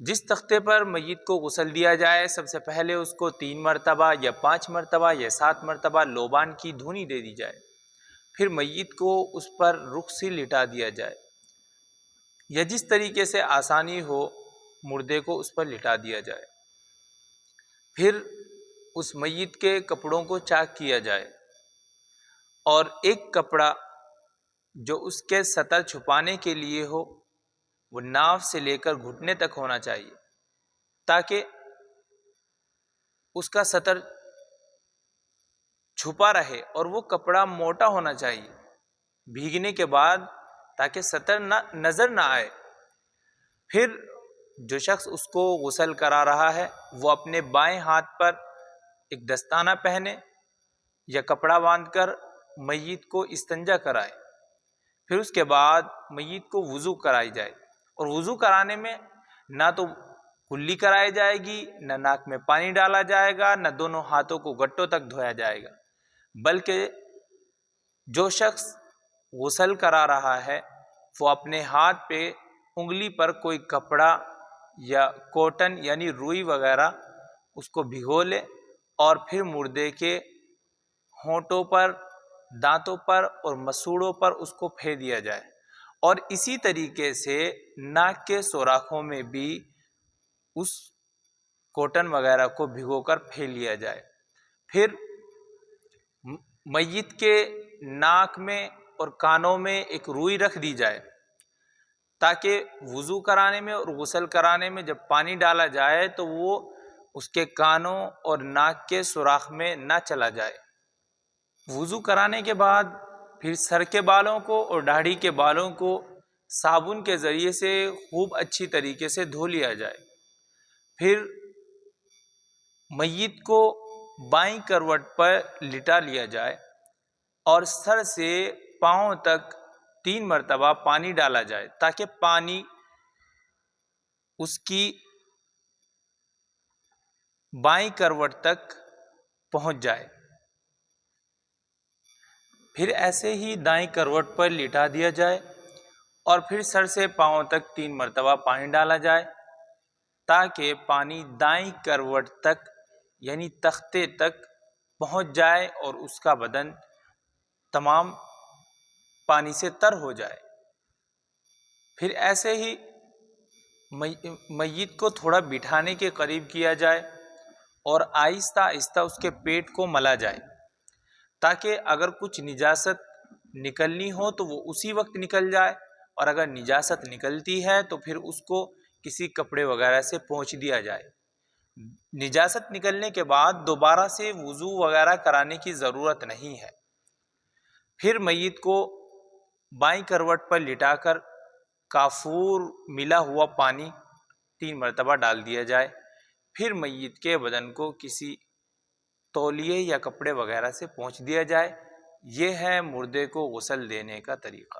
جس تختے پر میت کو غسل دیا جائے سب سے پہلے اس کو 3 مرتبہ یا 5 مرتبہ یا 7 مرتبہ لوبان کی دھونی دے دی جائے، پھر میت کو اس پر رخ سے لٹا دیا جائے یا جس طریقے سے آسانی ہو مردے کو اس پر لٹا دیا جائے، پھر اس میت کے کپڑوں کو چاک کیا جائے اور ایک کپڑا جو اس کے سطر چھپانے کے لیے ہو وہ ناف سے لے کر گھٹنے تک ہونا چاہیے تاکہ اس کا سطر چھپا رہے، اور وہ کپڑا موٹا ہونا چاہیے بھیگنے کے بعد تاکہ سطر نظر نہ آئے۔ پھر جو شخص اس کو غسل کرا رہا ہے وہ اپنے بائیں ہاتھ پر ایک دستانہ پہنے یا کپڑا باندھ کر میت کو استنجا کرائے، پھر اس کے بعد میت کو وضو کرائی جائے، اور وضو کرانے میں نہ تو کلی کرائی جائے گی، نہ ناک میں پانی ڈالا جائے گا، نہ دونوں ہاتھوں کو گٹوں تک دھویا جائے گا، بلکہ جو شخص غسل کرا رہا ہے وہ اپنے ہاتھ پہ انگلی پر کوئی کپڑا یا کوٹن یعنی روئی وغیرہ اس کو بھگو لے، اور پھر مردے کے ہونٹوں پر، دانتوں پر اور مسوڑوں پر اس کو پھیر دیا جائے، اور اسی طریقے سے ناک کے سوراخوں میں بھی اس کوٹن وغیرہ کو بھگو کر پھیر لیا جائے۔ پھر میت کے ناک میں اور کانوں میں ایک روئی رکھ دی جائے تاکہ وضو کرانے میں اور غسل کرانے میں جب پانی ڈالا جائے تو وہ اس کے کانوں اور ناک کے سوراخ میں نہ چلا جائے۔ وضو کرانے کے بعد پھر سر کے بالوں کو اور داڑھی کے بالوں کو صابن کے ذریعے سے خوب اچھی طریقے سے دھو لیا جائے، پھر میت کو بائیں کروٹ پر لٹا لیا جائے اور سر سے پاؤں تک 3 مرتبہ پانی ڈالا جائے تاکہ پانی اس کی بائیں کروٹ تک پہنچ جائے، پھر ایسے ہی دائیں کروٹ پر لٹا دیا جائے اور پھر سر سے پاؤں تک 3 مرتبہ پانی ڈالا جائے تاکہ پانی دائیں کروٹ تک یعنی تختے تک پہنچ جائے اور اس کا بدن تمام پانی سے تر ہو جائے۔ پھر ایسے ہی میت کو تھوڑا بٹھانے کے قریب کیا جائے اور آہستہ آہستہ اس کے پیٹ کو ملا جائے تاکہ اگر کچھ نجاست نکلنی ہو تو وہ اسی وقت نکل جائے، اور اگر نجاست نکلتی ہے تو پھر اس کو کسی کپڑے وغیرہ سے پوچھ دیا جائے۔ نجاست نکلنے کے بعد دوبارہ سے وضو وغیرہ کرانے کی ضرورت نہیں ہے۔ پھر میت کو بائیں کروٹ پر لٹا کر کافور ملا ہوا پانی 3 مرتبہ ڈال دیا جائے، پھر میت کے بدن کو کسی تولیے یا کپڑے وغیرہ سے پوچھ دیا جائے۔ یہ ہے مردے کو غسل دینے کا طریقہ۔